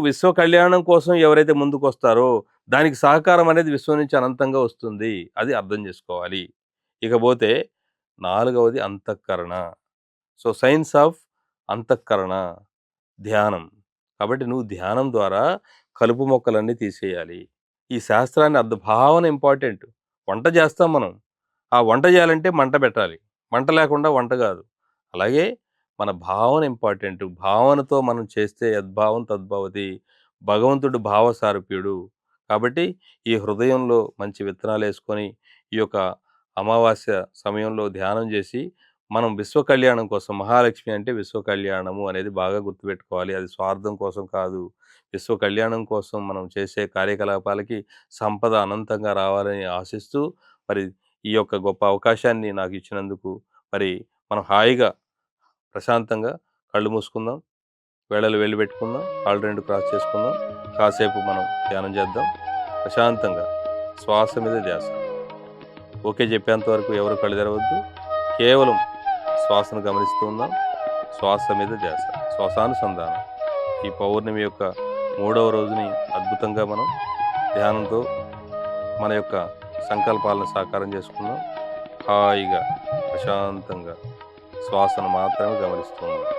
విశ్వ కళ్యాణం కోసం ఎవరైతే ముందుకొస్తారో దానికి సహకారం అనేది విశ్వం నుంచి అనంతంగా వస్తుంది. అది అర్థం జేసుకోవాలి. ఇకపోతే నాలుగవది అంతఃకరణ. సో, సైన్స్ ఆఫ్ అంతఃకరణ. ధ్యానం. కాబట్టి నువ్వు ధ్యానం ద్వారా కలుపు మొక్కలన్నీ తీసేయాలి. ఈ శాస్త్రాన్ని భావన ఇంపార్టెంట్. వంట చేస్తాం మనం. ఆ వంట చేయాలంటే మంట పెట్టాలి. మంట లేకుండా వంట గాదు. అలాగే మన భావన ఇంపార్టెంట్. భావనతో మనం చేస్తే యద్భావం తద్భవతి. భగవంతుడు భావసారూప్యుడు. కాబట్టి ఈ హృదయంలో మంచి విత్తనాలేసుకొని, ఈ యొక్క అమావాస్య సమయంలో ధ్యానం జేసి, మనం విశ్వ కళ్యాణం కోసం మహాలక్ష్మి అంటే విశ్వ కళ్యాణము అనేది బాగా గుర్తుపెట్టుకోవాలి. అది స్వార్థం కోసం కాదు. విశ్వ కళ్యాణం కోసం మనం చేసే కార్యకలాపాలకి సంపద అనంతంగా రావాలని ఆశిస్తూ, మరి ఈ యొక్క గొప్ప అవకాశాన్ని నాకిచ్చినందుకు మరి మనం హాయిగా, ప్రశాంతంగా కళ్ళు మూసుకుందాం. వేళలు వెళ్ళి పెట్టుకుందాం, కాళ్ళు 2 క్రాస్ చేసుకుందాం. కాసేపు మనం ధ్యానం చేద్దాం. ప్రశాంతంగా శ్వాస మీద ధ్యాస. ఓకే చెప్పేంత వరకు ఎవరు కళ్ళు తెరవద్దు. కేవలం శ్వాసను గమనిస్తూ ఉందాం. శ్వాస మీద ధ్యాస, శ్వాసానుసంధానం. ఈ పౌర్ణమి యొక్క 3వ రోజుని అద్భుతంగా మనం ధ్యానంతో మన యొక్క సంకల్పాలను సాకారం చేసుకుందాం. హాయిగా ప్రశాంతంగా శ్వాసను మాత్రమే గమనిస్తూ ఉందాం.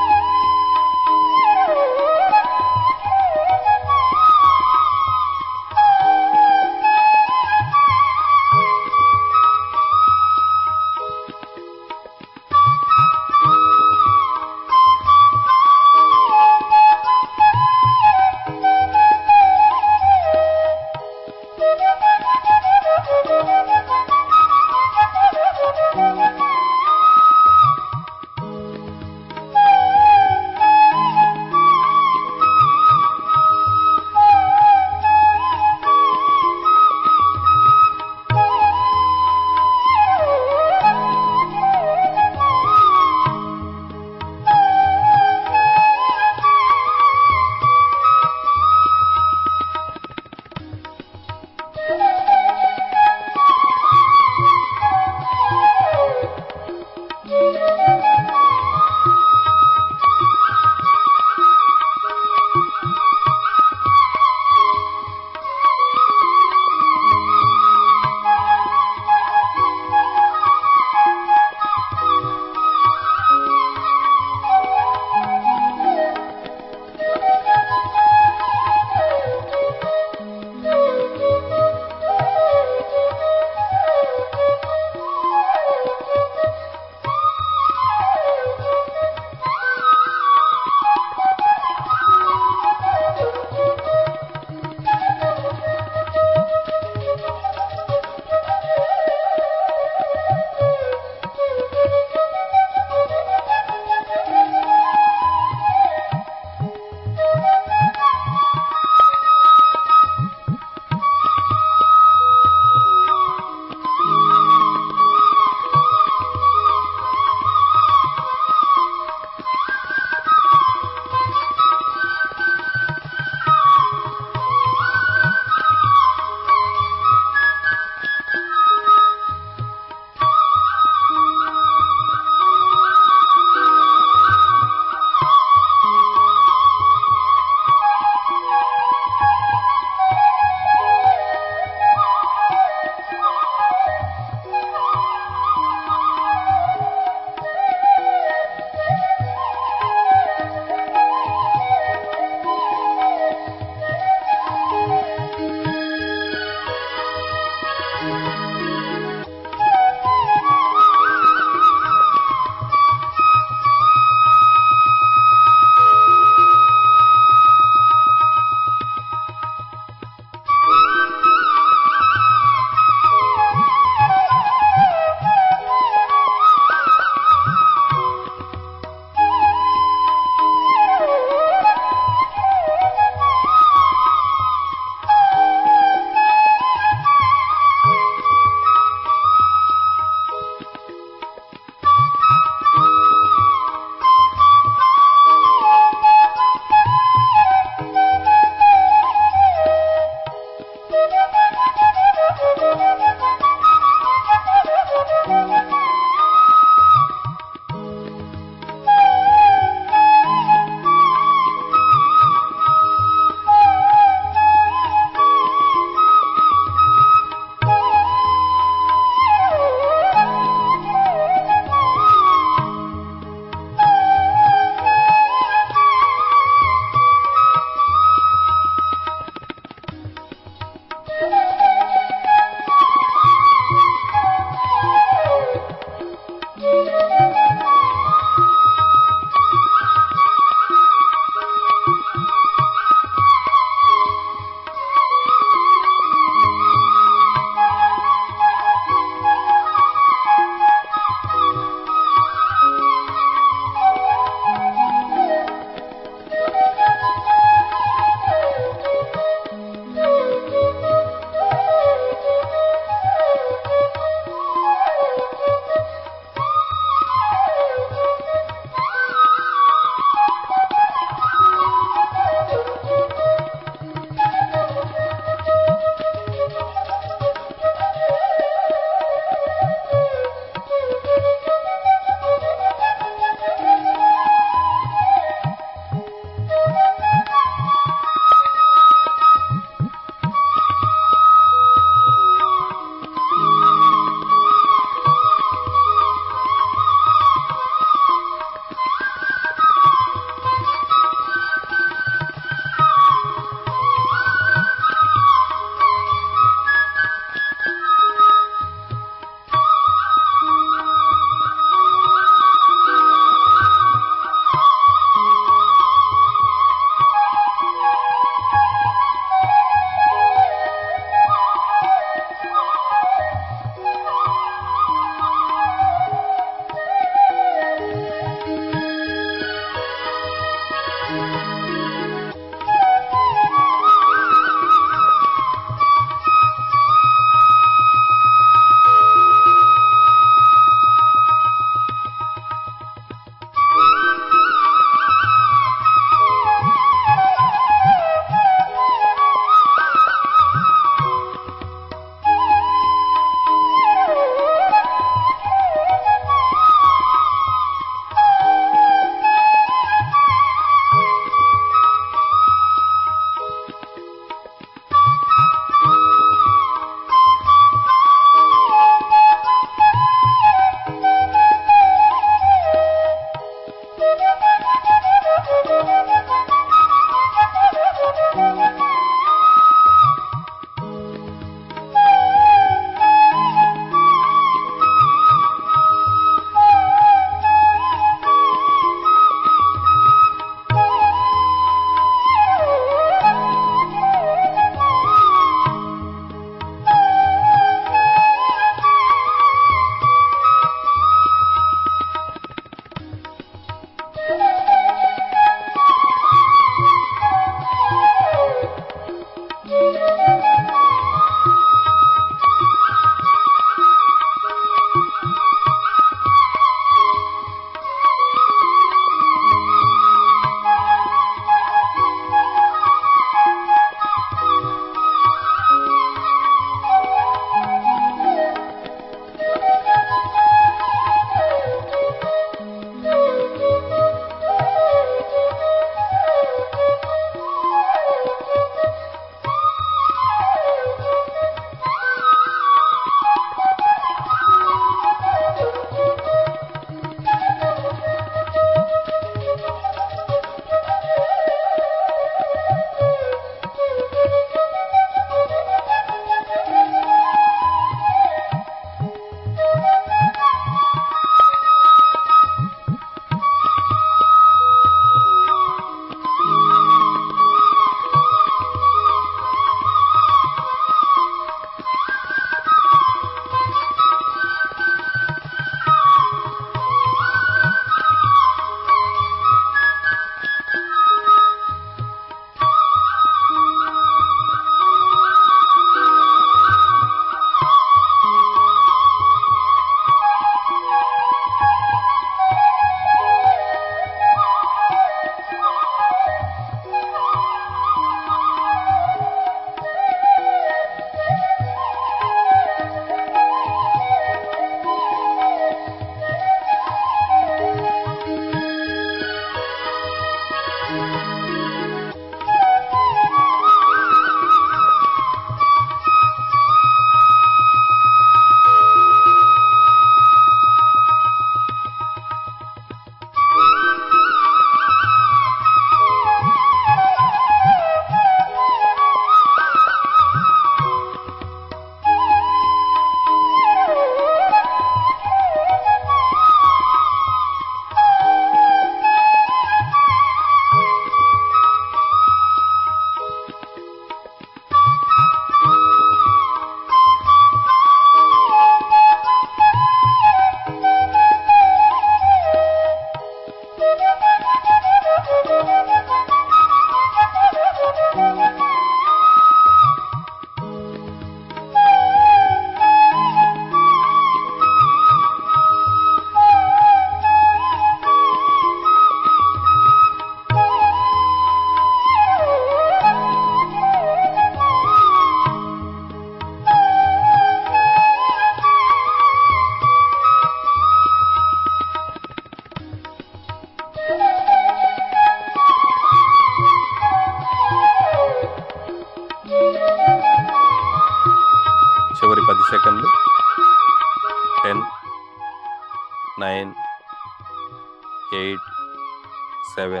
7,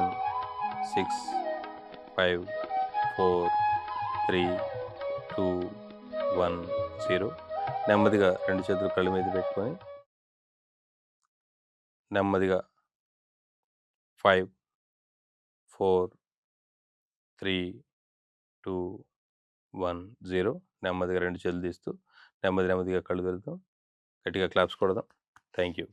6, 5, 4, 3, 2, 1, 0. నెమ్మదిగా 2 చేతులు కళ్ళ మీద పెట్టుకొని నెమ్మదిగా 5, 4, 3, 2, 1, 0. నెమ్మదిగా 2 చేతులు తీస్తూ నెమ్మదిగా కళ్ళు తెరుద్దాం. గట్టిగా క్లాప్స్ కొడదాం. Thank you.